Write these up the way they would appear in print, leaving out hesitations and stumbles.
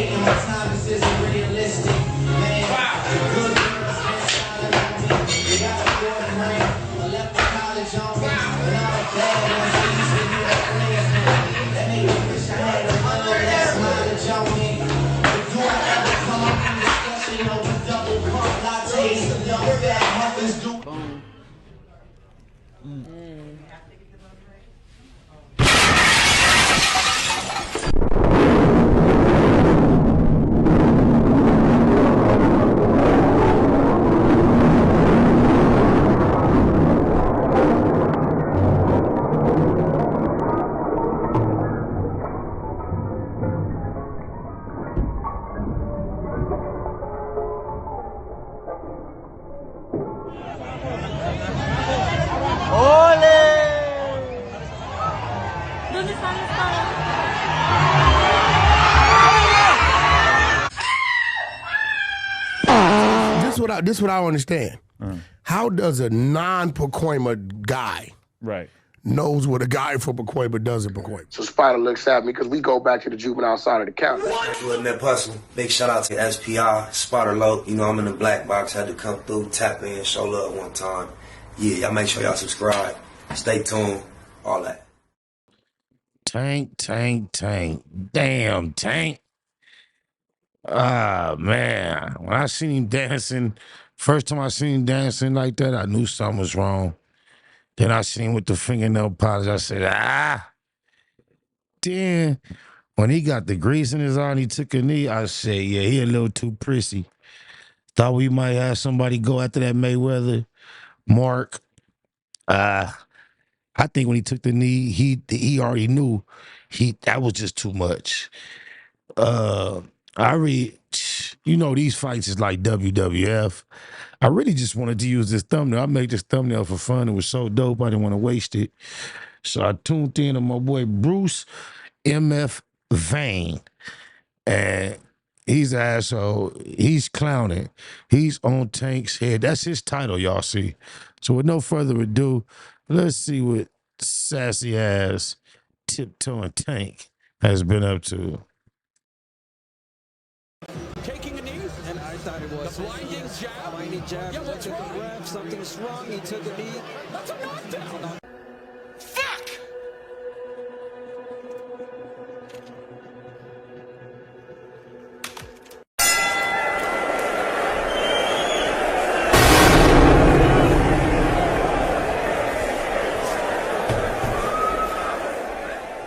Time this isn't realistic, man. Good girls been silent on me. They got a board ring. I left the college on me. And all the bad ones, they used to do that friends, man. That made me wish I had a hundred of that mileage on me. But do I ever come up in discussion over double pump lattes and young fat muffins? Do This is what I don't understand. How does a non-Pacoima guy knows what a guy from Pacoima does in Pacoima? So Spider looks at me because we go back to the juvenile side of the county. Doing that hustle. Big shout out to SPR, Spotter Low. You know, I'm in the black box. Had to come through, tap in, show love one time. Yeah, y'all make sure y'all subscribe. Stay tuned. All that. Tank. Damn, Tank. Ah, man. When I seen him dancing, first time I seen him dancing like that, I knew something was wrong. Then I seen him with the fingernail polish. I said, Then when he got the grease in his eye and he took a knee, I said, yeah, he a little too prissy. Thought we might have somebody go after that Mayweather. Mark. I think when he took the knee, he already knew that was just too much. These fights is like WWF. I really just wanted to use this thumbnail. I made this thumbnail for fun. It was so dope, I didn't want to waste it. So I tuned in to my boy Bruce MF Vane. And he's an asshole. He's clowning. He's on Tank's head. That's his title, y'all see. So with no further ado, let's see what sassy ass tiptoeing Tank has been up to. Taking a knee, and I thought it was the blinding jab. Blinding jab. Yeah, what's wrong? Ref, something's wrong. He took a knee. That's a knockdown. Fuck!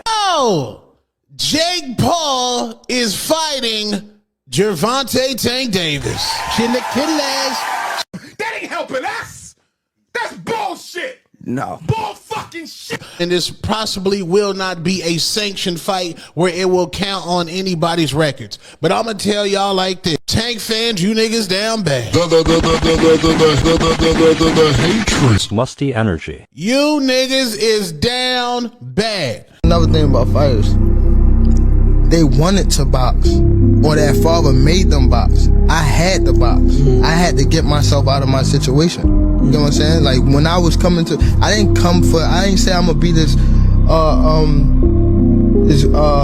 Oh, Jake Paul is fighting Gervonte Tank Davis. That ain't helping us. That's bullshit. No. Bull fucking shit. And this possibly will not be a sanctioned fight where it will count on anybody's records. But I'm going to tell y'all like this. Tank fans, you niggas down bad. The hatred. Musty energy. You niggas is down bad. Another thing about fighters, they wanted to box, or their father made them box. I had to box. I had to get myself out of my situation. You know what I'm saying? Like when I was coming to, I didn't say I'm gonna be this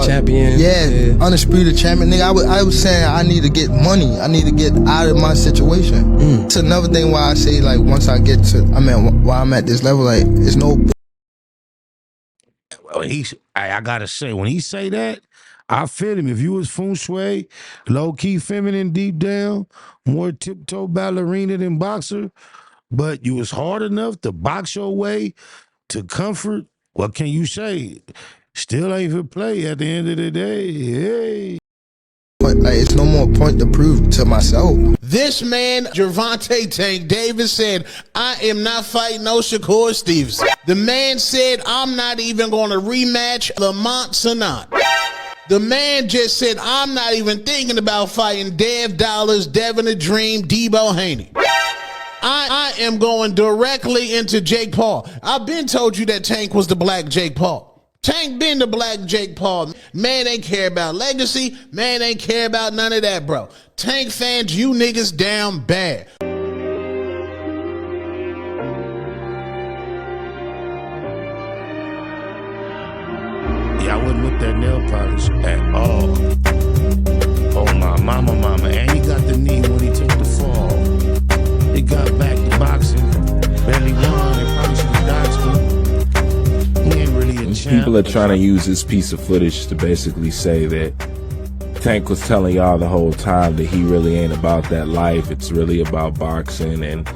champion. Yeah, undisputed champion. Nigga, I was saying I need to get money. I need to get out of my situation. It's another thing why I say like once I get to, while I'm at this level, like it's no. I gotta say, when he say that, I feel him. If you was feng shui, low-key feminine deep down, more tiptoe ballerina than boxer, but you was hard enough to box your way to comfort, what can you say? Still ain't for play at the end of the day. Hey. Like it's no more point to prove to myself. This man, Gervonte Tank Davis, said, I am not fighting no Shakur Stevenson. The man said, I'm not even going to rematch Lamont Sanat. The man just said, I'm not even thinking about fighting Dev Dollars, Devin the Dream, Debo Haney. I am going directly into Jake Paul. I've been told you that Tank was the black Jake Paul. Tank been the black Jake Paul. Man ain't care about legacy. Man ain't care about none of that, bro. Tank fans, you niggas down bad. Yeah, I wouldn't whip that nail polish at all. Oh my mama, and he got the knee when he took the fall. He got back to boxing, barely won. They probably should have dodged him. He ain't really a champ. People are trying to use this piece of footage to basically say that Tank was telling y'all the whole time that he really ain't about that life. It's really about boxing, and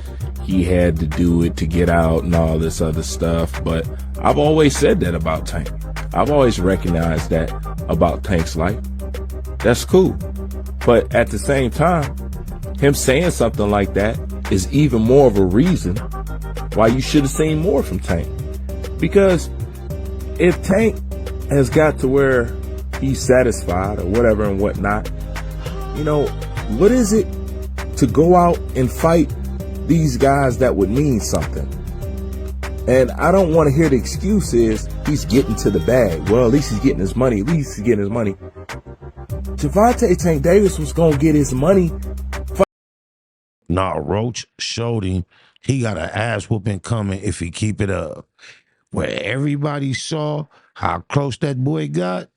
he had to do it to get out and all this other stuff. But I've always said that about Tank. I've always recognized that about Tank's life. That's cool. But at the same time, him saying something like that is even more of a reason why you should have seen more from Tank. Because if Tank has got to where he's satisfied or whatever and whatnot, you know, what is it to go out and fight these guys that would mean something? And I don't want to hear the excuse is he's getting to the bag. Well, at least he's getting his money. At least he's getting his money. Gervonte Tank Davis was going to get his money. Nah, Roach showed him he got an ass whooping coming if he keep it up. Where everybody saw how close that boy got,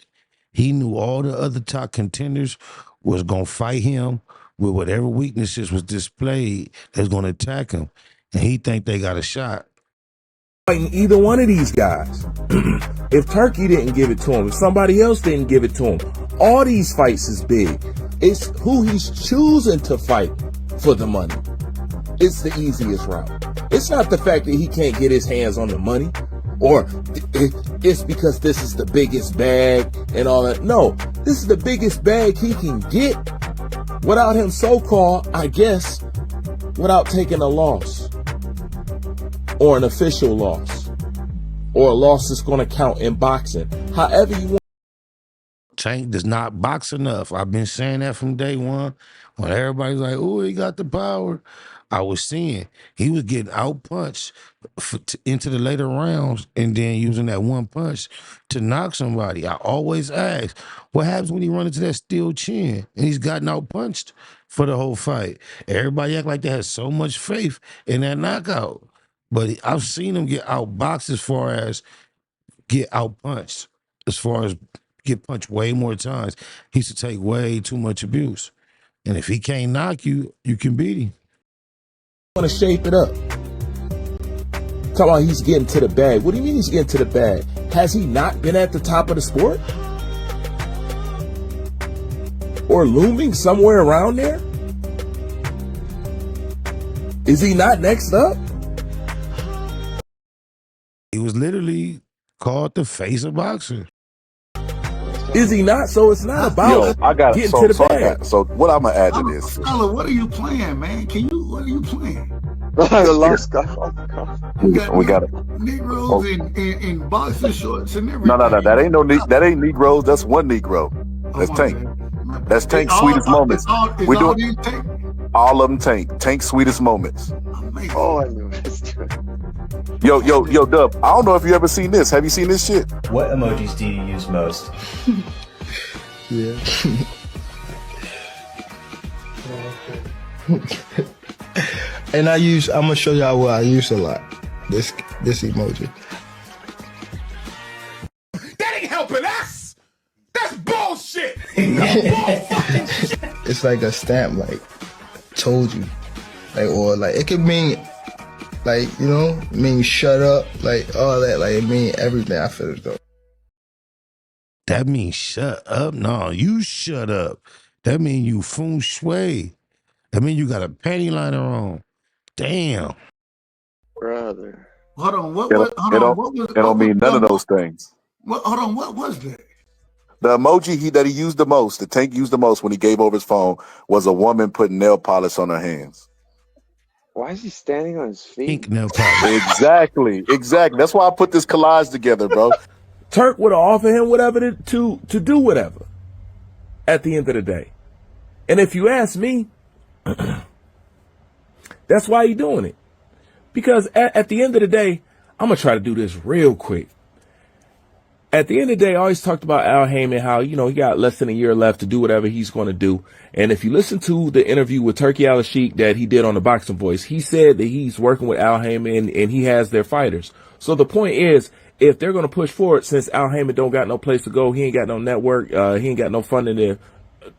he knew all the other top contenders was going to fight him with whatever weaknesses was displayed that's going to attack him. And he think they got a shot. Fighting either one of these guys. If Turkey didn't give it to him, if somebody else didn't give it to him, all these fights is big. It's who he's choosing to fight for the money. It's the easiest route. It's not the fact that he can't get his hands on the money, or it's because this is the biggest bag and all that. No, this is the biggest bag he can get without him so-called, I guess, without taking a loss or an official loss or a loss that's going to count in boxing. However you want. Tank does not box enough. I've been saying that from day one. When everybody's like, oh, he got the power, I was seeing he was getting outpunched into the later rounds and then using that one punch to knock somebody. I always ask, what happens when he runs into that steel chin and he's gotten outpunched for the whole fight? Everybody act like they had so much faith in that knockout. But I've seen him get outboxed as far as get outpunched, as far as get punched way more times. He used to take way too much abuse. And if he can't knock you, you can beat him. Want to shape it up. Talking about he's getting to the bag. What do you mean he's getting to the bag? Has he not been at the top of the sport? Or looming somewhere around there? Is he not next up? He was literally called the face of boxing. Is he not? So it's not about getting to the bag. So what I'm gonna add to this? Scholar, what are you playing, man? What are you playing? The lost guy. We got it. Negroes in boxer shorts and everything. No. That ain't Negroes. That's one Negro. That's Tank. That's Tank's sweetest moments. We do all of them. Tank's sweetest moments. Oh, I know that's true. Yo, Dub. I don't know if you ever seen this. Have you seen this shit? What emojis do you use most? Yeah. And I'm gonna show y'all what I use a lot. This emoji. That ain't helping us. That's bullshit. That's bullfucking shit. It's like a stamp, like told you, like, or like it could mean, like, you know, mean shut up, like all that, like it mean everything. I feel as though. That means shut up? No, you shut up. That mean you feng shui. That mean you got a panty liner on. Damn. Brother. Hold on, what don't mean none of those things. Hold on, what was that? The emoji that he used the most, the Tank used the most when he gave over his phone, was a woman putting nail polish on her hands. Why is he standing on his feet? Pink nail polish. Exactly. That's why I put this collage together, bro. Turk would have offered him whatever to do whatever at the end of the day. And if you ask me, that's why he's doing it. Because at the end of the day, I'm going to try to do this real quick. At the end of the day, I always talked about Al Heyman, how, you know, he got less than a year left to do whatever he's going to do. And if you listen to the interview with Turkey Al-Sheikh that he did on the Boxing Voice, he said that he's working with Al Heyman and he has their fighters. So the point is, if they're going to push forward, since Al Heyman don't got no place to go, he ain't got no network, he ain't got no funding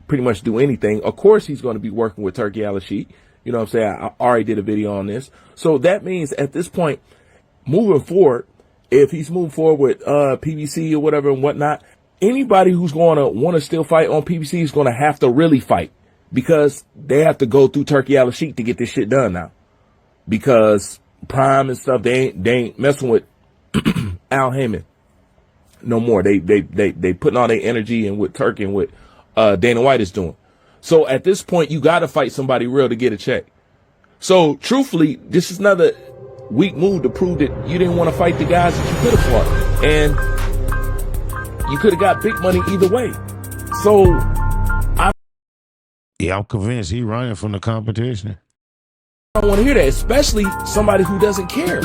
pretty much do anything. Of course, he's going to be working with Turkey Al-Sheikh. You know what I'm saying? I already did a video on this. So that means at this point, moving forward, if he's moving forward with PBC or whatever and whatnot, anybody who's going to want to still fight on PBC is going to have to really fight, because they have to go through Turkey Al-Sheikh to get this shit done now. Because Prime and stuff, they ain't messing with Al Heyman no more. They putting all their energy in what Turkey and what Dana White is doing. So at this point, you got to fight somebody real to get a check. So truthfully, this is another weak move to prove that you didn't want to fight the guys that you could have fought, and you could have got big money either way. So I'm convinced he running from the competition. I don't want to hear that, especially somebody who doesn't care.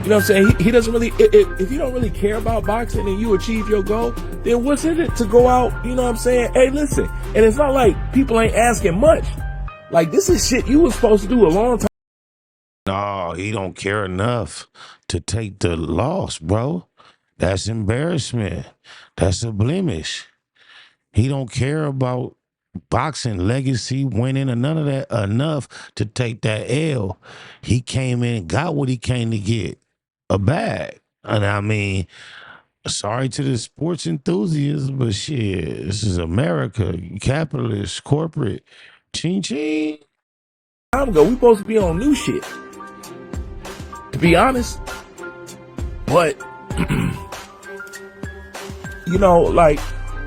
You know what I'm saying? He doesn't really, if you don't really care about boxing and you achieve your goal, then what's in it to go out, you know what I'm saying? Hey, listen, and it's not like people ain't asking much. Like, this is shit you was supposed to do a long time. No, he don't care enough to take the loss, bro. That's embarrassment. That's a blemish. He don't care about boxing legacy, winning, or none of that enough to take that L. He came in and got what he came to get, a bag. And I mean, sorry to the sports enthusiasts, but shit, this is America, capitalist, corporate, ching ching. Time ago, we supposed to be on new shit, to be honest. But you know, like,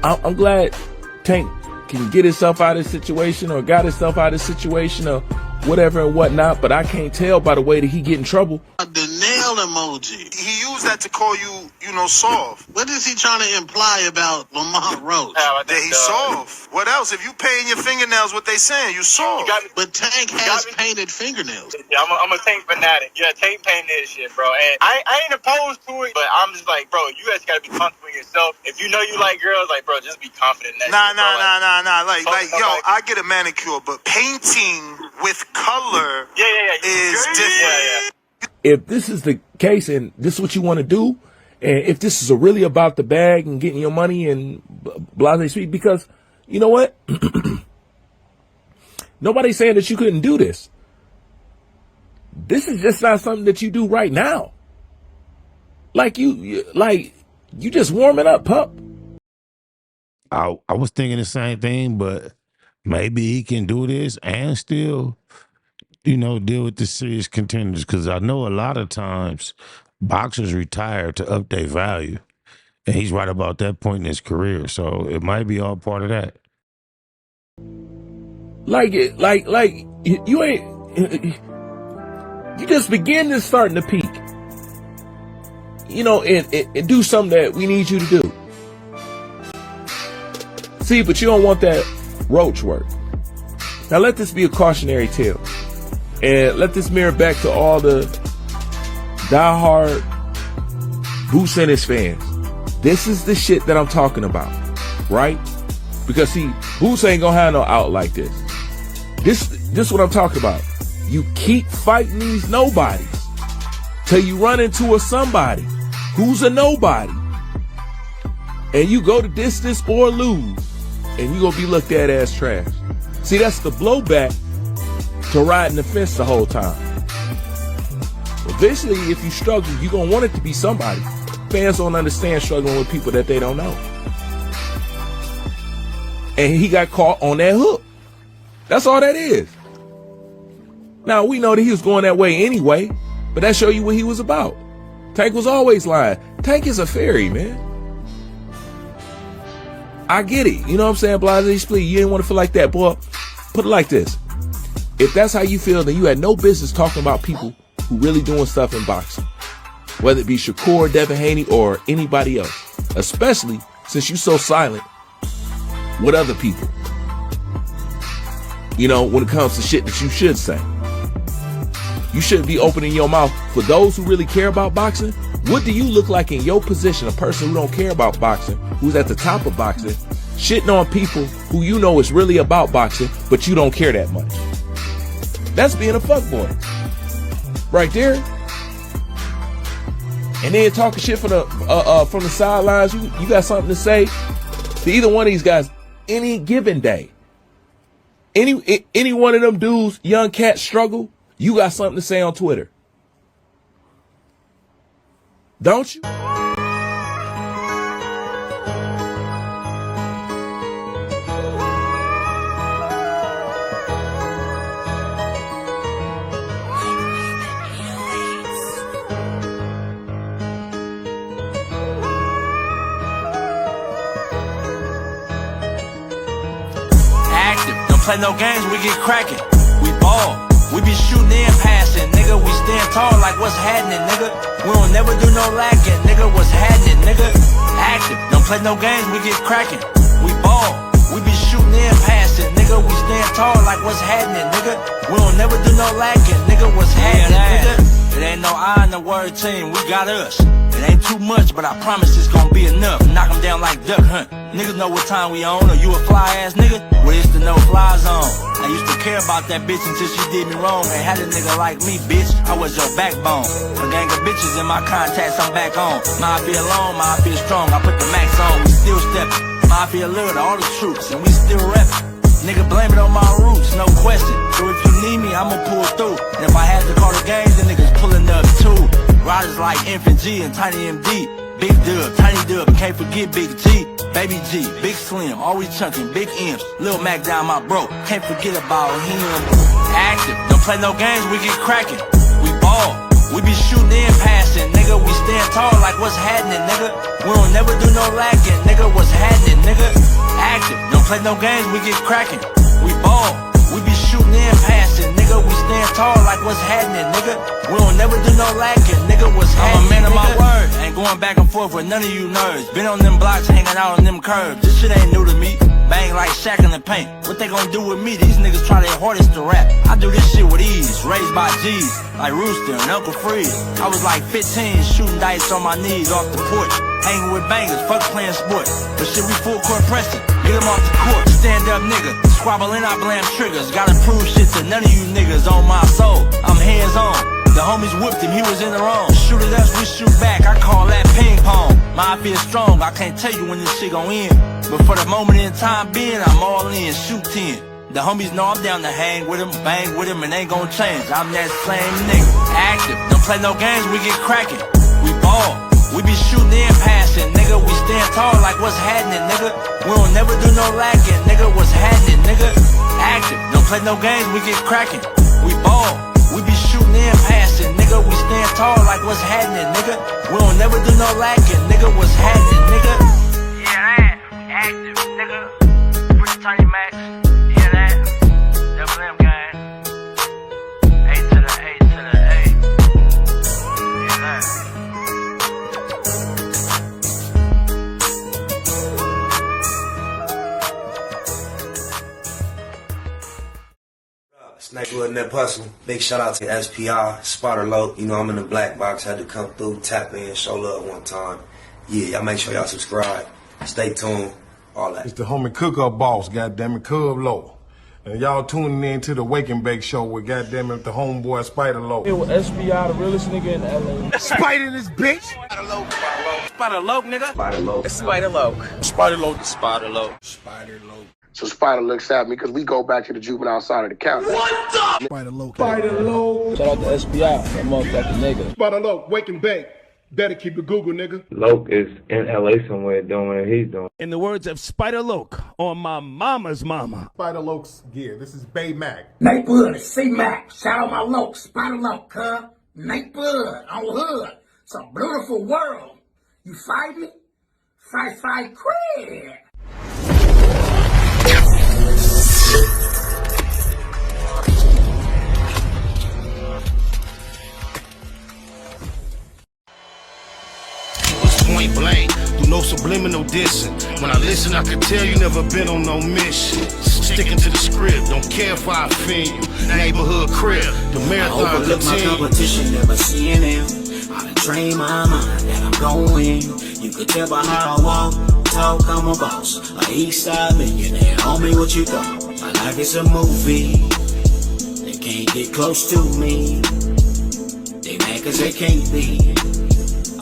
I'm glad Tank can get himself out of this situation, or got himself out of this situation, or whatever and whatnot, but I can't tell by the way that he get in trouble. The nail emoji. He used that to call you, you know, soft. What is he trying to imply about Lamont Roach? That he's soft. What else? If you paint your fingernails, what they saying, you soft. But Tank has painted fingernails. Yeah, I'm a Tank fanatic. Yeah, Tank painted this shit, bro. And I ain't opposed to it, but I'm just like, bro, you guys gotta be comfortable in yourself. If you know you like girls, like, bro, just be confident in that shit, bro. Nah. Like, yo, I get a manicure, but painting with color is different. If this is the case and this is what you want to do, and if this is really about the bag and getting your money and blah, blah, blah, because you know what? Nobody's saying that you couldn't do this. This is just not something that you do right now. Like you just warming up, pup. I was thinking the same thing, but maybe he can do this and still, you know, deal with the serious contenders. Because I know a lot of times boxers retire to up their value, and he's right about that point in his career. So it might be all part of that. You ain't. You just begin to starting to peak. You know, and do something that we need you to do. See, but you don't want that roach work. Now let this be a cautionary tale. And let this mirror back to all the diehard Boots and his fans. This is the shit that I'm talking about, right? Because see, Boots ain't gonna have no out like this. This is what I'm talking about. You keep fighting these nobodies till you run into a somebody who's a nobody. And you go the distance or lose, and you gonna be looked at as trash. See, that's the blowback to riding the fence the whole time. Eventually, if you struggle, you're gonna want it to be somebody. Fans don't understand struggling with people that they don't know. And he got caught on that hook. That's all that is. Now, we know that he was going that way anyway, but that show you what he was about. Tank was always lying. Tank is a fairy, man. I get it. You know what I'm saying? Blase split. You didn't want to feel like that. Boy, put it like this. If that's how you feel, then you had no business talking about people who really doing stuff in boxing. Whether it be Shakur, Devin Haney, or anybody else. Especially since you so silent with other people. You know, when it comes to shit that you should say. You shouldn't be opening your mouth. For those who really care about boxing, what do you look like in your position, a person who don't care about boxing, who's at the top of boxing, shitting on people who you know is really about boxing, but you don't care that much? That's being a fuckboy. Right there. And then talking shit from the sidelines, you got something to say to either one of these guys. any given day. Any one of them dudes, young cats struggle, you got something to say on Twitter. Don't you? Play no games, we get cracking. We ball, we be shooting and passing, nigga. We stand tall like what's happening, nigga. We don't never do no lacking, nigga. What's happening, nigga? Active, don't play no games, we get cracking. We ball, we be shooting and passing, nigga. We stand tall like what's happening, nigga. We don't never do no lacking, nigga. What's happening, nigga? It ain't no I in the word team, we got us. It ain't too much, but I promise it's gonna be enough. Knock them down like duck hunt. Niggas know what time we on, or you a fly ass nigga? Well, it's the no fly zone. I used to care about that bitch until she did me wrong. And had a nigga like me, bitch, I was your backbone. A gang of bitches in my contacts, I'm back on. My feel alone, my feel strong. I put the max on, we still steppin'. My feel little to all the troops, and we still reppin'. Nigga, blame it on my roots, no question. So if you need me, I'ma pull through. And if I had to call the games, the niggas pulling up too. Riders like Infant G and Tiny MD. Big Dub, Tiny Dub, and can't forget Big G. Baby G, Big Slim, always chunkin', Big M's. Lil Mac down my bro, can't forget about him. Active, don't play no games, we get cracking. We ball, we be shooting and passing, nigga. We stand tall like what's happening, nigga. We don't never do no lacking, nigga. What's happening, nigga? Active, don't play no games, we get cracking. We ball, we be shooting and passing, nigga. We stand tall like what's happening, nigga. We don't never do no lacking, nigga. What's happening, I'm a man of my word, ain't going back and forth with none of you nerds. Been on them blocks, hanging out on them curbs. This shit ain't new to me. Bang like Shaq in the paint. What they gonna do with me? These niggas try their hardest to rap. I do this shit with ease, raised by G's, like Rooster and Uncle Freeze. I was like 15, shooting dice on my knees off the porch. Hanging with bangers, fuck playing sports. But shit, we full court pressing, get them off the court. Stand up nigga, squabble and I blam triggers. Gotta prove shit to none of you niggas on my soul. I'm hands on. The homies whipped him, he was in the wrong. Shoot at us, we shoot back, I call that ping pong. My feel strong, I can't tell you when this shit gon' end. But for the moment in time being, I'm all in, shoot 10. The homies know I'm down to hang with him, bang with him, and ain't gon' change. I'm that same nigga. Active, don't play no games, we get cracking. We ball, we be shooting and passing, nigga. We stand tall like what's happening, nigga. We don't never do no lacking, nigga. What's happening, nigga? Active, don't play no games, we get cracking. We ball, we be shooting and passing, nigga. We stand tall like what's happening, nigga. We don't never do no lacking, nigga. What's happening, nigga? Yeah, that. Active, nigga. Pretty Tiny Max. Yeah, that. Double M gang. A to the A to the A. Yeah, that. Snake Wood and that Puzzle. Big shout out to SPI, Spotter Low. You know, I'm in the black box. Had to come through, tap in, show love one time. Yeah, y'all make sure y'all subscribe. Stay tuned. All that. It's the homie Cook-Up Boss, goddammit, Cub Low. And y'all tuning in to the Wake and Bake Show with goddammit the homeboy Spider Low. It was SPI, the realest nigga in LA. Spider this bitch! Spider Low, Spider Low, nigga. Spider Low. Spider Low. Spider Low. Spider Low. Spider Low. So Spider looks at me because we go back to the juvenile side of the county. What the? Spider Low. Spider Low. Shout out to SPI, that motherfucking nigga. Spider Low, Wake and Bake. Better keep it Google, nigga. Loke is in LA somewhere doing what he's doing. In the words of Spider Loke on my mama's mama. Spider Loke's gear. This is Bay Mac. Nate Bud, C-Mac. Shout out my Loke, Spider Loke, huh? Nate Bud, on hood. It's a beautiful world. You fight me? Fight, quit. Point blank, do no subliminal dissing. When I listen, I can tell you never been on no mission. Sticking to the script, don't care if I offend you. Neighborhood crib, the marathon I overlook my competition, never seeing them. I done trained my mind that I'm going. You could tell by how I walk, talk, I'm a boss. A east side millionaire, homie, what you thought? My life is a movie. They can't get close to me. They mad cause they can't be.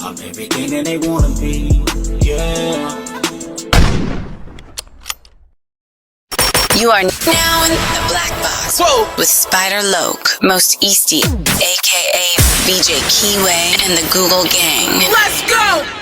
I'm everything that they wanna be, yeah. You are now in the Black Box with Spider Loke, Most Easty, aka VJ Keyway, and the Google Gang. Let's go!